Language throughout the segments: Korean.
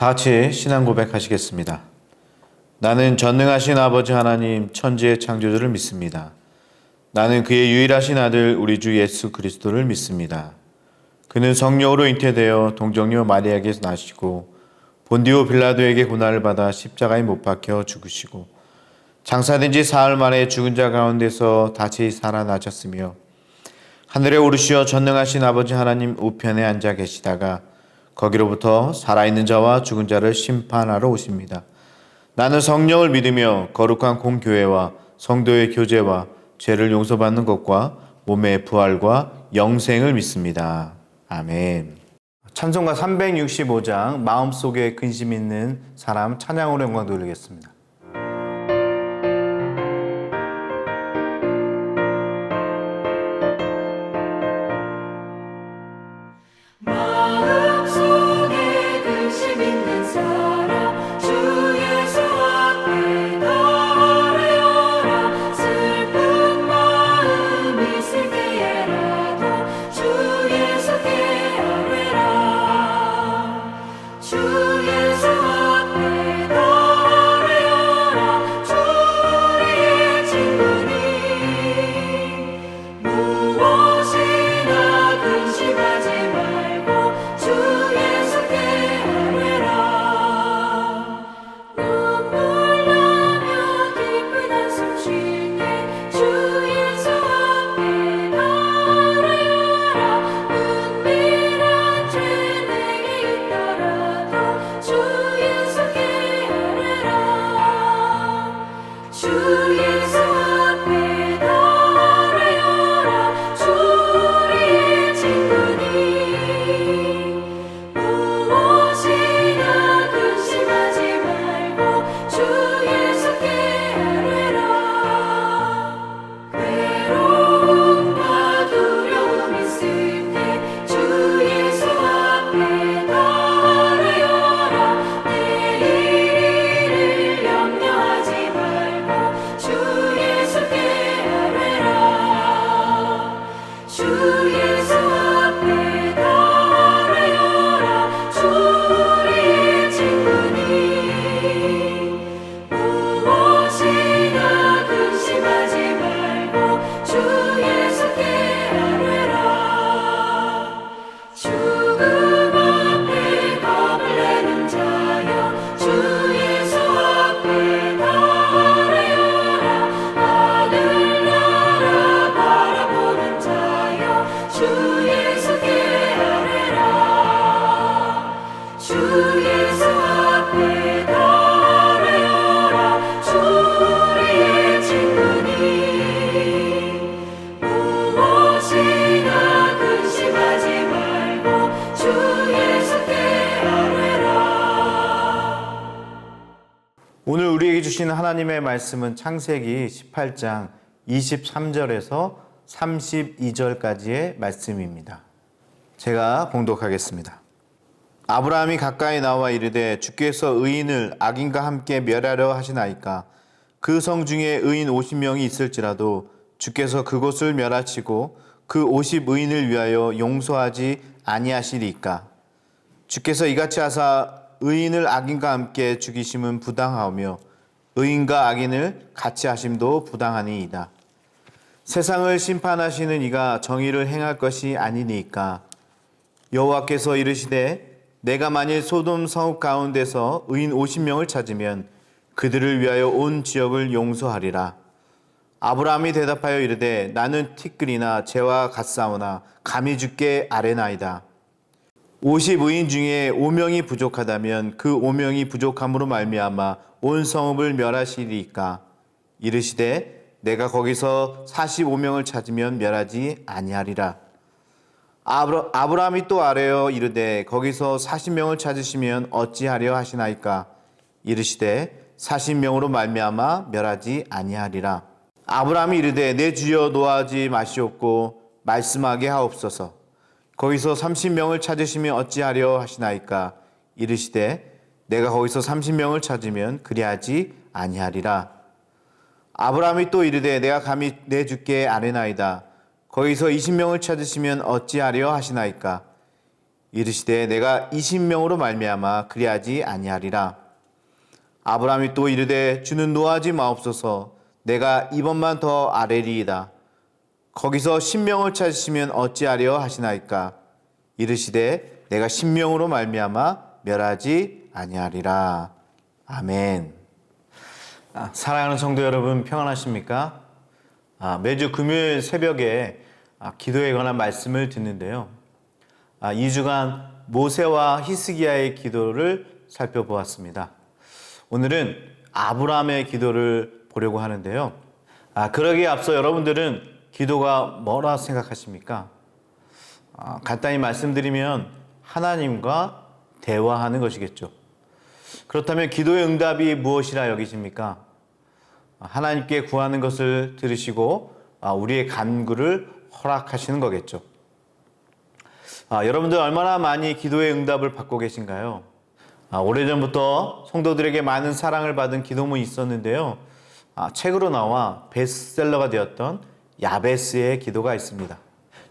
다 같이 신앙 고백하시겠습니다. 나는 전능하신 아버지 하나님 천지의 창조주를 믿습니다. 나는 그의 유일하신 아들 우리 주 예수 그리스도를 믿습니다. 그는 성령으로 잉태되어 동정녀 마리아에게서 나시고 본디오 빌라도에게 고난을 받아 십자가에 못 박혀 죽으시고 장사된 지 사흘 만에 죽은 자 가운데서 다시 살아나셨으며 하늘에 오르시어 전능하신 아버지 하나님 우편에 앉아 계시다가 거기로부터 살아있는 자와 죽은 자를 심판하러 오십니다. 나는 성령을 믿으며 거룩한 공교회와 성도의 교제와 죄를 용서받는 것과 몸의 부활과 영생을 믿습니다. 아멘. 찬송가 365장 마음속에 근심 있는 사람 찬양으로 영광 돌리겠습니다. 오늘 우리에게 주신 하나님의 말씀은 창세기 18장 23절에서 32절까지의 말씀입니다. 제가 봉독하겠습니다. 아브라함이 가까이 나와 이르되 주께서 의인을 악인과 함께 멸하려 하시나이까 그 성 중에 의인 50명이 있을지라도 주께서 그곳을 멸하시고 그 50의인을 위하여 용서하지 아니하시리이까 주께서 이같이 하사 의인을 악인과 함께 죽이심은 부당하오며 의인과 악인을 같이 하심도 부당하니이다. 세상을 심판하시는 이가 정의를 행할 것이 아니니까 여호와께서 이르시되 내가 만일 소돔 성읍 가운데서 의인 50명을 찾으면 그들을 위하여 온 지역을 용서하리라. 아브라함이 대답하여 이르되 나는 티끌이나 재와 같사오나 감히 주께 아뢰나이다. 50의인 중에 5명이 부족하다면 그 5명이 부족함으로 말미암아 온 성읍을 멸하시리이까 이르시되 내가 거기서 45명을 찾으면 멸하지 아니하리라. 아브라함이 또 아뢰어 이르되 거기서 40명을 찾으시면 어찌하려 하시나이까 이르시되 40명으로 말미암아 멸하지 아니하리라. 아브라함이 이르되 내 주여 노하지 마시옵고 말씀하게 하옵소서. 거기서 30명을 찾으시면 어찌하려 하시나이까 이르시되 내가 거기서 30명을 찾으면 그리하지 아니하리라. 아브라함이 또 이르되 내가 감히 내 주께 아뢰나이다. 거기서 20명을 찾으시면 어찌하려 하시나이까 이르시되 내가 20명으로 말미암아 그리하지 아니하리라. 아브라함이 또 이르되 주는 노하지 마옵소서. 내가 이번만 더 아뢰리이다. 거기서 10명을 찾으시면 어찌하려 하시나이까. 이르시되 내가 10명으로 말미암아 멸하지 아니하리라. 아멘. 사랑하는 성도 여러분, 평안하십니까? 매주 금요일 새벽에 기도에 관한 말씀을 듣는데요. 2주간 모세와 히스기야의 기도를 살펴보았습니다. 오늘은 아브라함의 기도를 보려고 하는데요. 그러기에 앞서 여러분들은 기도가 뭐라 생각하십니까? 간단히 말씀드리면 하나님과 대화하는 것이겠죠. 그렇다면 기도의 응답이 무엇이라 여기십니까? 하나님께 구하는 것을 들으시고 우리의 간구를 허락하시는 거겠죠. 여러분들 얼마나 많이 기도의 응답을 받고 계신가요? 오래전부터 성도들에게 많은 사랑을 받은 기도문이 있었는데요. 책으로 나와 베스트셀러가 되었던 야베스의 기도가 있습니다.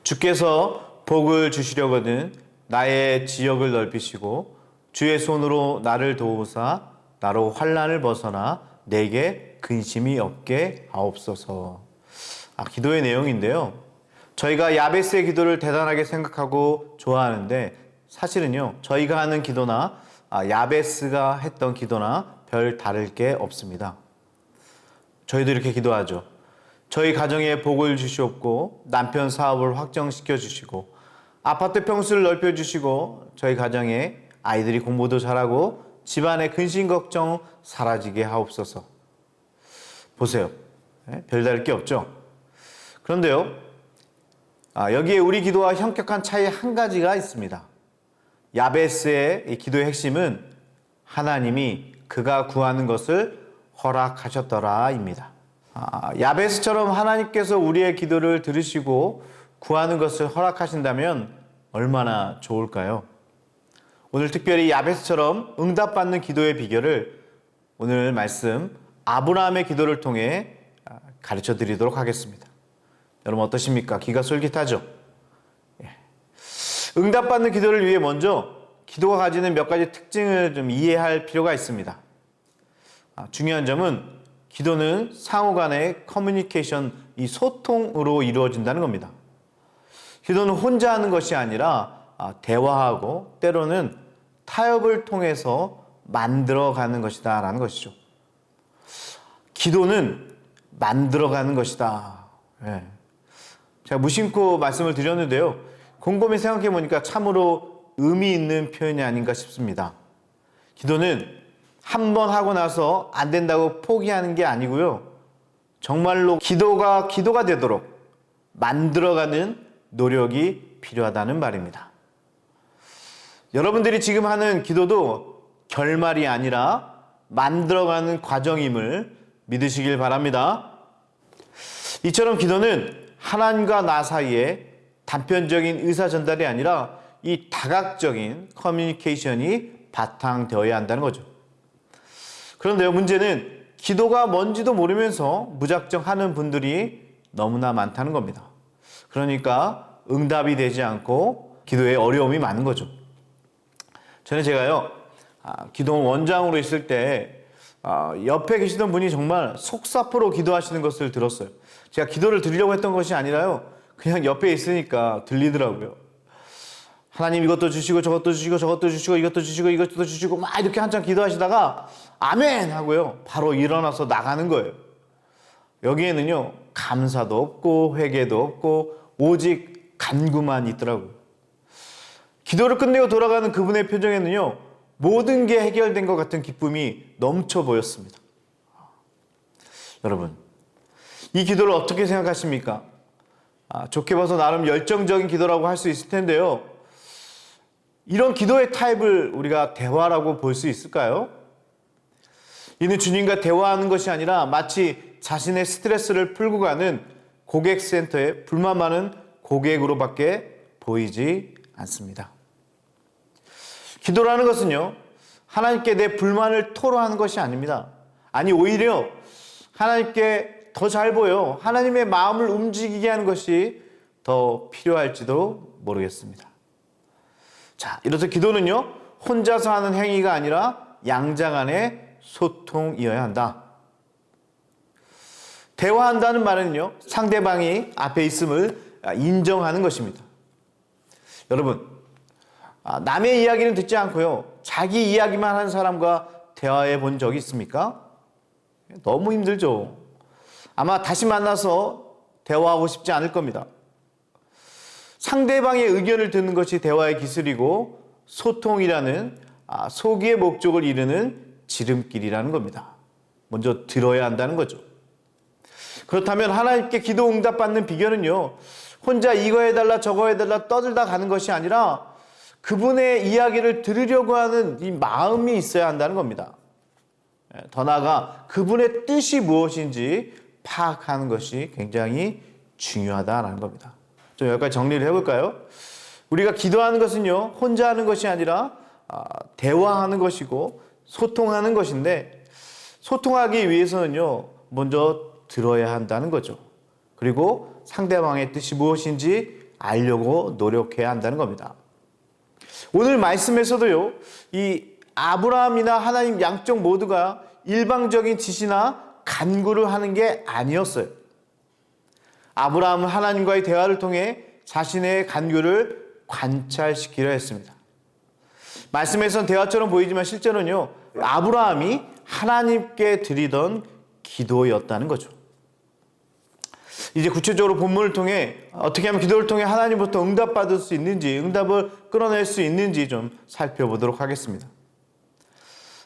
주께서 복을 주시려거든 나의 지역을 넓히시고 주의 손으로 나를 도우사 나로 환난을 벗어나 내게 근심이 없게 하옵소서. 기도의 내용인데요. 저희가 야베스의 기도를 대단하게 생각하고 좋아하는데 사실은요, 저희가 하는 기도나 야베스가 했던 기도나 별 다를 게 없습니다. 저희도 이렇게 기도하죠. 저희 가정에 복을 주시옵고 남편 사업을 확정시켜 주시고 아파트 평수를 넓혀 주시고 저희 가정에 아이들이 공부도 잘하고 집안의 근심 걱정 사라지게 하옵소서. 보세요. 별다를 게 없죠. 그런데요, 여기에 우리 기도와 현격한 차이 한 가지가 있습니다. 야베스의 이 기도의 핵심은 하나님이 그가 구하는 것을 허락하셨더라입니다. 야베스처럼 하나님께서 우리의 기도를 들으시고 구하는 것을 허락하신다면 얼마나 좋을까요? 오늘 특별히 야베스처럼 응답받는 기도의 비결을 오늘 말씀 아브라함의 기도를 통해 가르쳐 드리도록 하겠습니다. 여러분 어떠십니까? 귀가 솔깃하죠? 응답받는 기도를 위해 먼저 기도가 가지는 몇 가지 특징을 좀 이해할 필요가 있습니다. 중요한 점은 기도는 상호 간의 커뮤니케이션, 이 소통으로 이루어진다는 겁니다. 기도는 혼자 하는 것이 아니라 대화하고 때로는 타협을 통해서 만들어가는 것이다 라는 것이죠. 기도는 만들어가는 것이다. 제가 무심코 말씀을 드렸는데요. 곰곰이 생각해 보니까 참으로 의미 있는 표현이 아닌가 싶습니다. 기도는 한 번 하고 나서 안 된다고 포기하는 게 아니고요. 정말로 기도가 되도록 만들어가는 노력이 필요하다는 말입니다. 여러분들이 지금 하는 기도도 결말이 아니라 만들어가는 과정임을 믿으시길 바랍니다. 이처럼 기도는 하나님과 나 사이에 단편적인 의사 전달이 아니라 이 다각적인 커뮤니케이션이 바탕되어야 한다는 거죠. 그런데요, 문제는 기도가 뭔지도 모르면서 무작정 하는 분들이 너무나 많다는 겁니다. 그러니까 응답이 되지 않고 기도에 어려움이 많은 거죠. 제가요, 기도 원장으로 있을 때 옆에 계시던 분이 정말 속사포로 기도하시는 것을 들었어요. 제가 기도를 드리려고 했던 것이 아니라요, 그냥 옆에 있으니까 들리더라고요. 하나님 이것도 주시고 저것도 주시고 저것도 주시고 이것도 주시고 이것도 주시고 막 이렇게 한참 기도하시다가 아멘 하고요, 바로 일어나서 나가는 거예요. 여기에는요, 감사도 없고 회개도 없고 오직 간구만 있더라고요. 기도를 끝내고 돌아가는 그분의 표정에는요, 모든 게 해결된 것 같은 기쁨이 넘쳐 보였습니다. 여러분, 이 기도를 어떻게 생각하십니까? 좋게 봐서 나름 열정적인 기도라고 할 수 있을 텐데요. 이런 기도의 타입을 우리가 대화라고 볼 수 있을까요? 이는 주님과 대화하는 것이 아니라 마치 자신의 스트레스를 풀고 가는 고객센터에 불만 많은 고객으로밖에 보이지 않습니다. 기도라는 것은요, 하나님께 내 불만을 토로하는 것이 아닙니다. 아니, 오히려 하나님께 더 잘 보여 하나님의 마음을 움직이게 하는 것이 더 필요할지도 모르겠습니다. 자, 이래서 기도는요, 혼자서 하는 행위가 아니라 양자 간의 소통이어야 한다. 대화한다는 말은요, 상대방이 앞에 있음을 인정하는 것입니다. 여러분, 남의 이야기는 듣지 않고요, 자기 이야기만 하는 사람과 대화해 본 적이 있습니까? 너무 힘들죠. 아마 다시 만나서 대화하고 싶지 않을 겁니다. 상대방의 의견을 듣는 것이 대화의 기술이고 소통이라는 소기의 목적을 이루는 지름길이라는 겁니다. 먼저 들어야 한다는 거죠. 그렇다면 하나님께 기도 응답받는 비결은요, 혼자 이거 해달라 저거 해달라 떠들다 가는 것이 아니라 그분의 이야기를 들으려고 하는 이 마음이 있어야 한다는 겁니다. 더 나아가 그분의 뜻이 무엇인지 파악하는 것이 굉장히 중요하다는 겁니다. 좀 여기까지 정리를 해볼까요? 우리가 기도하는 것은요, 혼자 하는 것이 아니라 대화하는 것이고 소통하는 것인데, 소통하기 위해서는요, 먼저 들어야 한다는 거죠. 그리고 상대방의 뜻이 무엇인지 알려고 노력해야 한다는 겁니다. 오늘 말씀에서도요, 이 아브라함이나 하나님 양쪽 모두가 일방적인 지시나 간구를 하는 게 아니었어요. 아브라함은 하나님과의 대화를 통해 자신의 간구를 관찰시키려 했습니다. 말씀에선 대화처럼 보이지만 실제로는요, 아브라함이 하나님께 드리던 기도였다는 거죠. 이제 구체적으로 본문을 통해 어떻게 하면 기도를 통해 하나님부터 응답받을 수 있는지, 응답을 끌어낼 수 있는지 좀 살펴보도록 하겠습니다.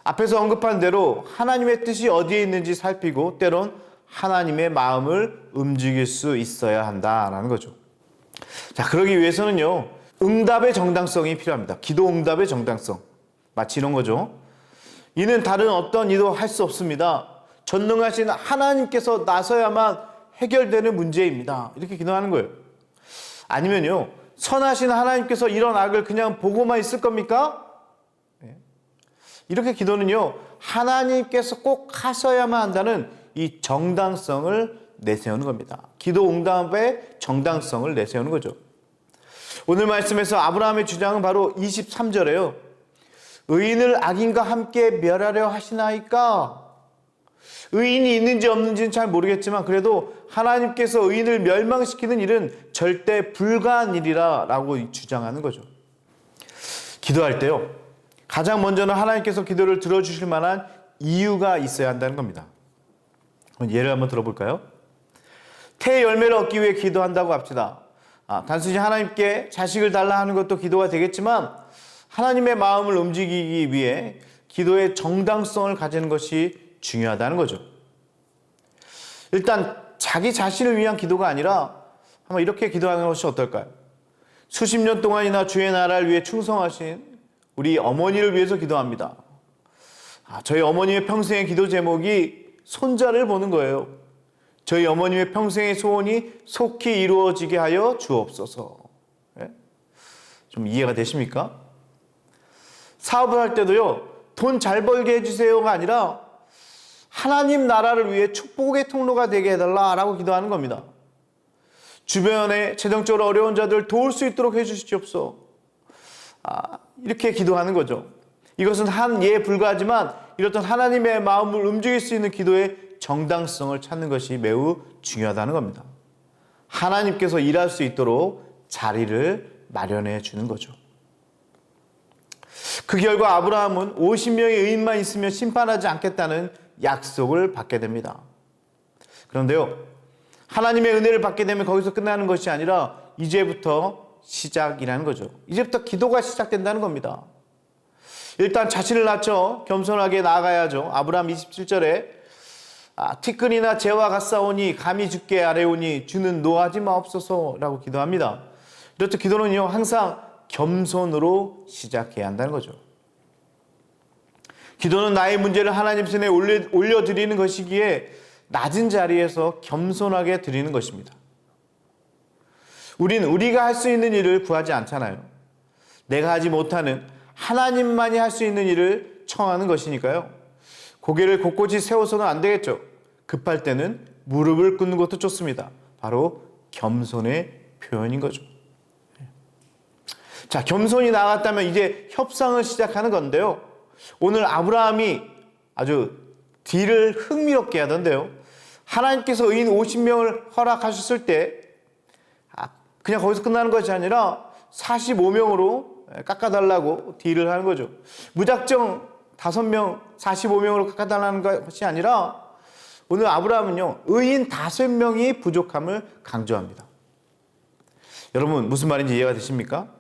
앞에서 언급한 대로 하나님의 뜻이 어디에 있는지 살피고 때론 하나님의 마음을 움직일 수 있어야 한다라는 거죠. 자, 그러기 위해서는요, 응답의 정당성이 필요합니다. 기도 응답의 정당성. 마치 이런 거죠. 이는 다른 어떤 이도 할 수 없습니다. 전능하신 하나님께서 나서야만 해결되는 문제입니다. 이렇게 기도하는 거예요. 아니면요, 선하신 하나님께서 이런 악을 그냥 보고만 있을 겁니까? 이렇게 기도는요, 하나님께서 꼭 하셔야만 한다는 이 정당성을 내세우는 겁니다. 기도 응답의 정당성을 내세우는 거죠. 오늘 말씀에서 아브라함의 주장은 바로 23절에요. 의인을 악인과 함께 멸하려 하시나이까? 의인이 있는지 없는지는 잘 모르겠지만 그래도 하나님께서 의인을 멸망시키는 일은 절대 불가한 일이라 라고 주장하는 거죠. 기도할 때요, 가장 먼저는 하나님께서 기도를 들어주실 만한 이유가 있어야 한다는 겁니다. 예를 한번 들어볼까요? 태의 열매를 얻기 위해 기도한다고 합시다. 단순히 하나님께 자식을 달라 하는 것도 기도가 되겠지만 하나님의 마음을 움직이기 위해 기도의 정당성을 가지는 것이 중요하다는 거죠. 일단 자기 자신을 위한 기도가 아니라 한번 이렇게 기도하는 것이 어떨까요? 수십 년 동안이나 주의 나라를 위해 충성하신 우리 어머니를 위해서 기도합니다. 저희 어머님의 평생의 기도 제목이 손자를 보는 거예요. 저희 어머님의 평생의 소원이 속히 이루어지게 하여 주옵소서. 좀 이해가 되십니까? 사업을 할 때도요, 돈 잘 벌게 해주세요가 아니라 하나님 나라를 위해 축복의 통로가 되게 해달라라고 기도하는 겁니다. 주변에 재정적으로 어려운 자들을 도울 수 있도록 해주시옵소서. 이렇게 기도하는 거죠. 이것은 한 예에 불과하지만 이렇던 하나님의 마음을 움직일 수 있는 기도의 정당성을 찾는 것이 매우 중요하다는 겁니다. 하나님께서 일할 수 있도록 자리를 마련해 주는 거죠. 그 결과 아브라함은 50명의 의인만 있으면 심판하지 않겠다는 약속을 받게 됩니다. 그런데요, 하나님의 은혜를 받게 되면 거기서 끝나는 것이 아니라 이제부터 시작이라는 거죠. 이제부터 기도가 시작된다는 겁니다. 일단 자신을 낮춰 겸손하게 나아가야죠. 아브라함 27절에 티끌이나 재와 같사오니 감히 주께 아뢰오니 주는 노하지 마옵소서라고 기도합니다. 이렇듯 기도는요, 항상 겸손으로 시작해야 한다는 거죠. 기도는 나의 문제를 하나님 손에 올려드리는 것이기에 낮은 자리에서 겸손하게 드리는 것입니다. 우리가 할 수 있는 일을 구하지 않잖아요. 내가 하지 못하는 하나님만이 할 수 있는 일을 청하는 것이니까요. 고개를 곳곳이 세워서는 안 되겠죠. 급할 때는 무릎을 꿇는 것도 좋습니다. 바로 겸손의 표현인 거죠. 자, 겸손히 나아갔다면 이제 협상을 시작하는 건데요. 오늘 아브라함이 아주 딜을 흥미롭게 하던데요. 하나님께서 의인 50명을 허락하셨을 때 그냥 거기서 끝나는 것이 아니라 45명으로 깎아달라고 딜을 하는 거죠. 무작정 5명, 45명으로 깎아달라는 것이 아니라 오늘 아브라함은요, 의인 5명이 부족함을 강조합니다. 여러분, 무슨 말인지 이해가 되십니까?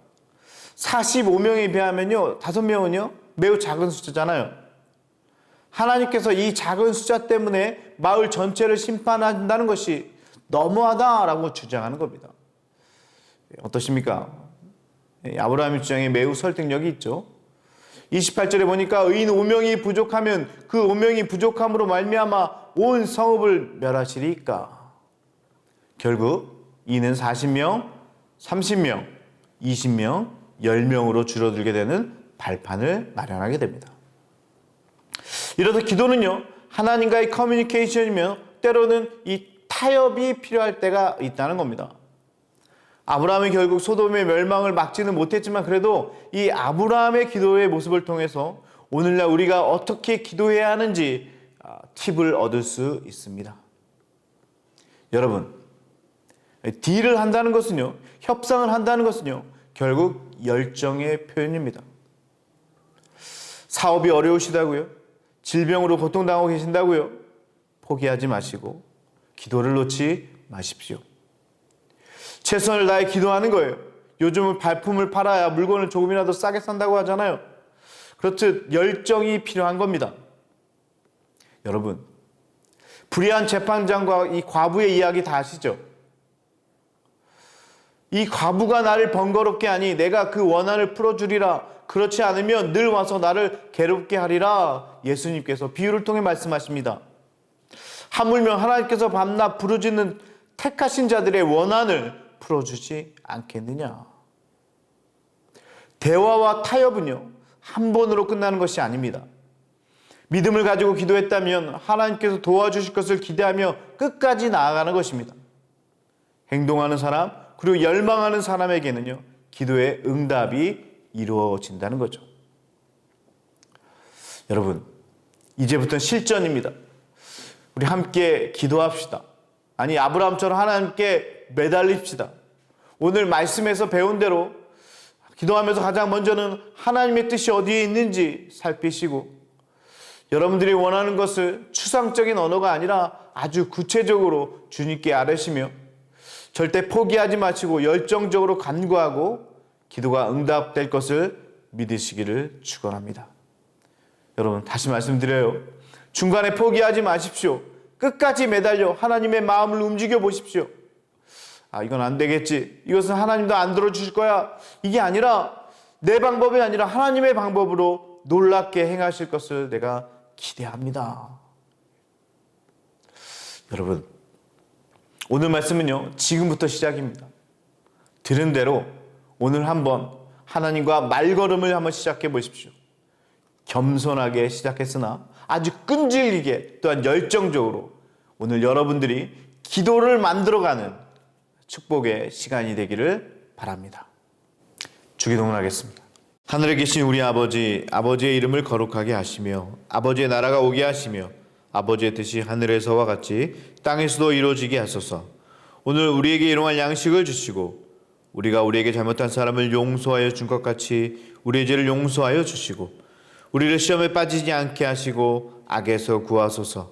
45명에 비하면요, 5명은요, 매우 작은 숫자잖아요. 하나님께서 이 작은 숫자 때문에 마을 전체를 심판한다는 것이 너무하다라고 주장하는 겁니다. 어떠십니까? 아브라함의 주장에 매우 설득력이 있죠. 28절에 보니까 의인 5명이 부족하면 그 5명이 부족함으로 말미암아 온 성읍을 멸하시리까. 결국 이는 40명, 30명, 20명, 10명으로 줄어들게 되는 발판을 마련하게 됩니다. 이래서 기도는요, 하나님과의 커뮤니케이션이며 때로는 이 타협이 필요할 때가 있다는 겁니다. 아브라함이 결국 소돔의 멸망을 막지는 못했지만 그래도 이 아브라함의 기도의 모습을 통해서 오늘날 우리가 어떻게 기도해야 하는지 팁을 얻을 수 있습니다. 여러분, 딜을 한다는 것은요, 협상을 한다는 것은요, 결국 열정의 표현입니다. 사업이 어려우시다고요? 질병으로 고통당하고 계신다고요? 포기하지 마시고 기도를 놓지 마십시오. 최선을 다해 기도하는 거예요. 요즘은 발품을 팔아야 물건을 조금이라도 싸게 산다고 하잖아요. 그렇듯 열정이 필요한 겁니다. 여러분, 불의한 재판장과 이 과부의 이야기 다 아시죠? 이 과부가 나를 번거롭게 하니 내가 그 원한을 풀어주리라. 그렇지 않으면 늘 와서 나를 괴롭게 하리라. 예수님께서 비유를 통해 말씀하십니다. 하물며 하나님께서 밤낮 부르짖는 택하신 자들의 원한을 풀어주지 않겠느냐. 대화와 타협은요, 한 번으로 끝나는 것이 아닙니다. 믿음을 가지고 기도했다면 하나님께서 도와주실 것을 기대하며 끝까지 나아가는 것입니다. 행동하는 사람, 그리고 열망하는 사람에게는요, 기도의 응답이 이루어진다는 거죠. 여러분, 이제부터는 실전입니다. 우리 함께 기도합시다. 아니, 아브라함처럼 하나님께 매달립시다. 오늘 말씀에서 배운 대로 기도하면서 가장 먼저는 하나님의 뜻이 어디에 있는지 살피시고, 여러분들이 원하는 것을 추상적인 언어가 아니라 아주 구체적으로 주님께 아뢰시며 절대 포기하지 마시고 열정적으로 간구하고 기도가 응답될 것을 믿으시기를 축원합니다. 여러분, 다시 말씀드려요. 중간에 포기하지 마십시오. 끝까지 매달려 하나님의 마음을 움직여 보십시오. 이건 안 되겠지. 이것은 하나님도 안 들어주실 거야. 이게 아니라 내 방법이 아니라 하나님의 방법으로 놀랍게 행하실 것을 내가 기대합니다. 여러분, 오늘 말씀은요, 지금부터 시작입니다. 들은 대로 오늘 한번 하나님과 말걸음을 한번 시작해 보십시오. 겸손하게 시작했으나 아주 끈질기게 또한 열정적으로 오늘 여러분들이 기도를 만들어가는 축복의 시간이 되기를 바랍니다. 주기도문 하겠습니다. 하늘에 계신 우리 아버지, 아버지의 이름을 거룩하게 하시며 아버지의 나라가 오게 하시며 아버지의 뜻이 하늘에서와 같이 땅에서도 이루어지게 하소서. 오늘 우리에게 일용할 양식을 주시고 우리가 우리에게 잘못한 사람을 용서하여 준 것 같이 우리의 죄를 용서하여 주시고 우리를 시험에 빠지지 않게 하시고 악에서 구하소서.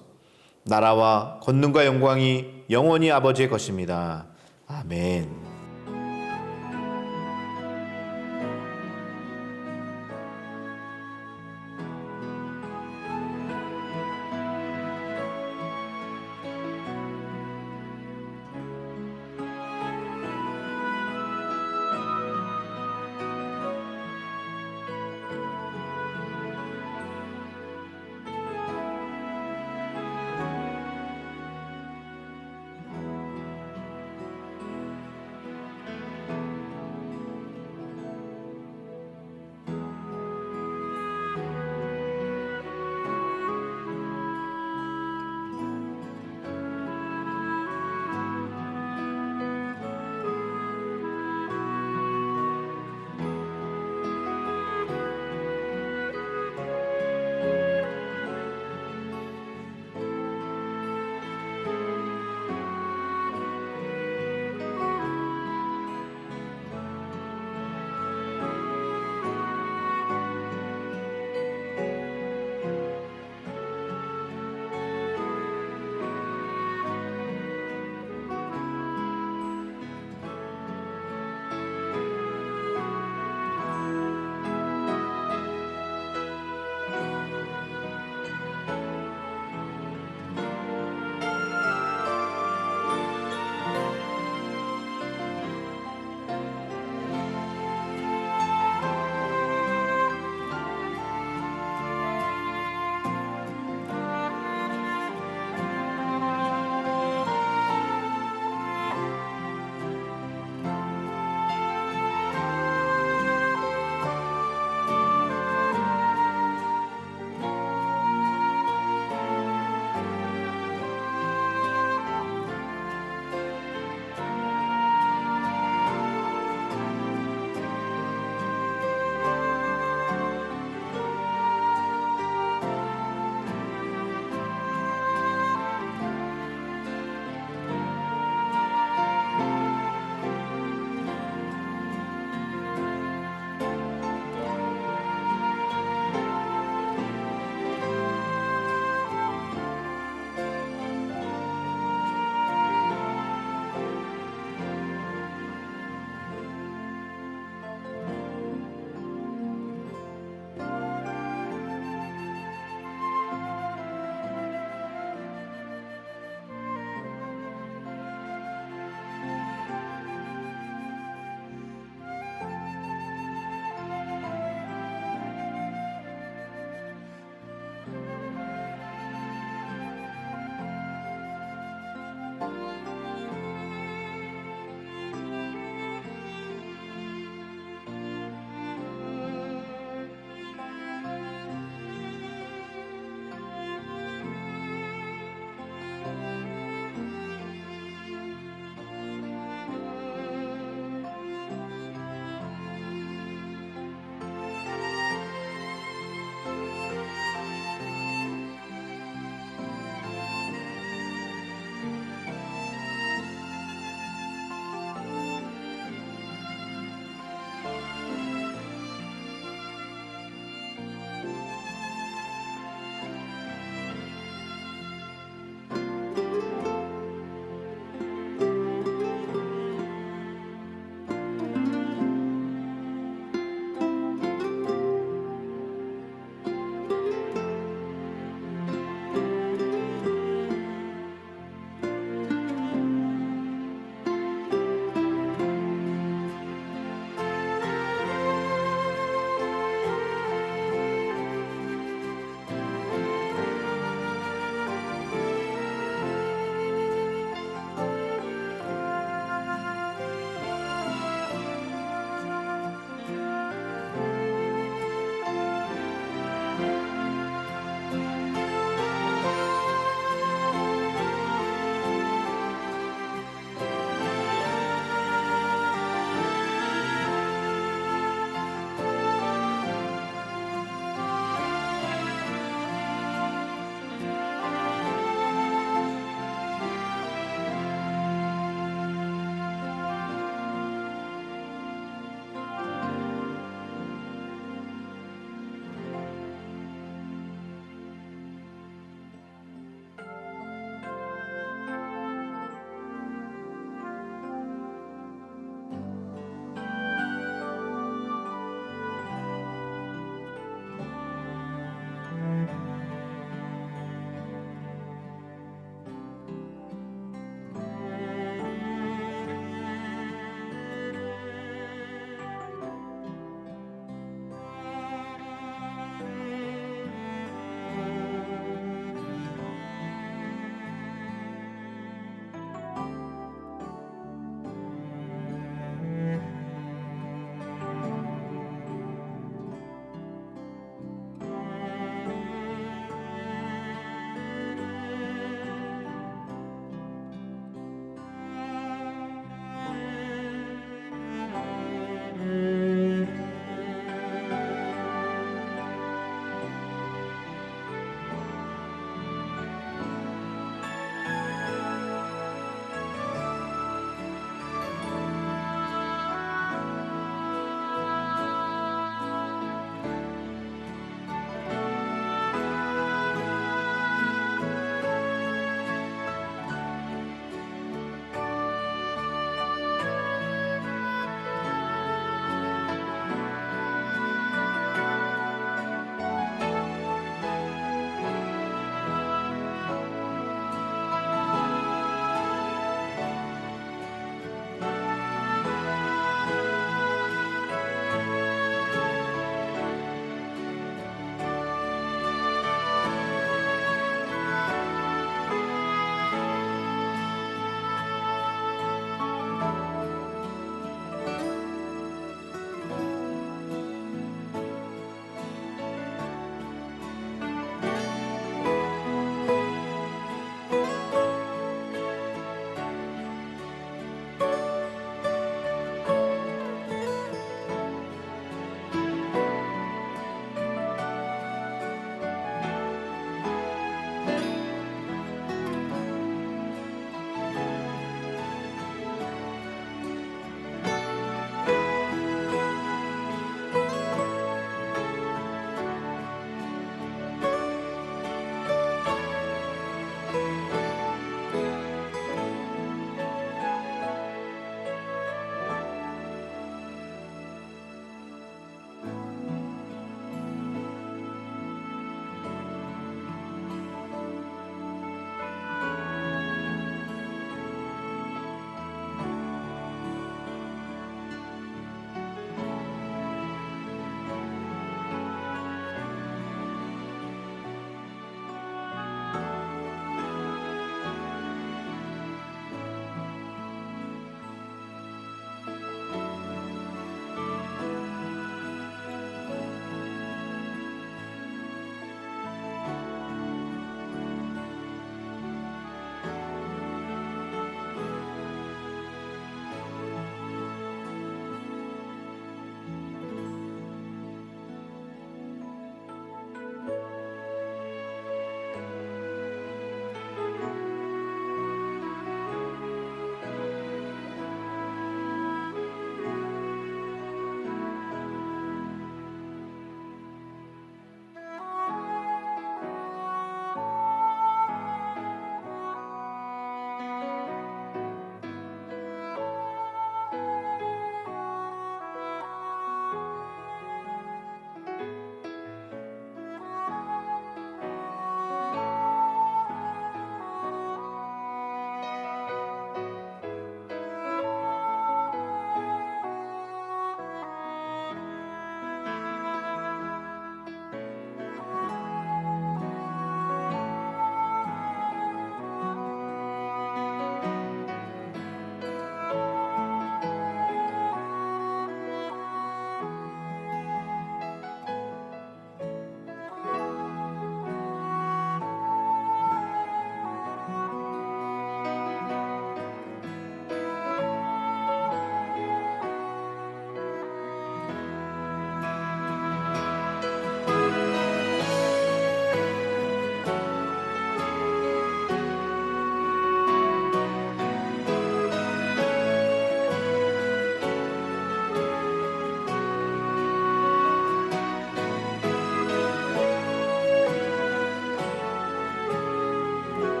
나라와 권능과 영광이 영원히 아버지의 것입니다. 아멘.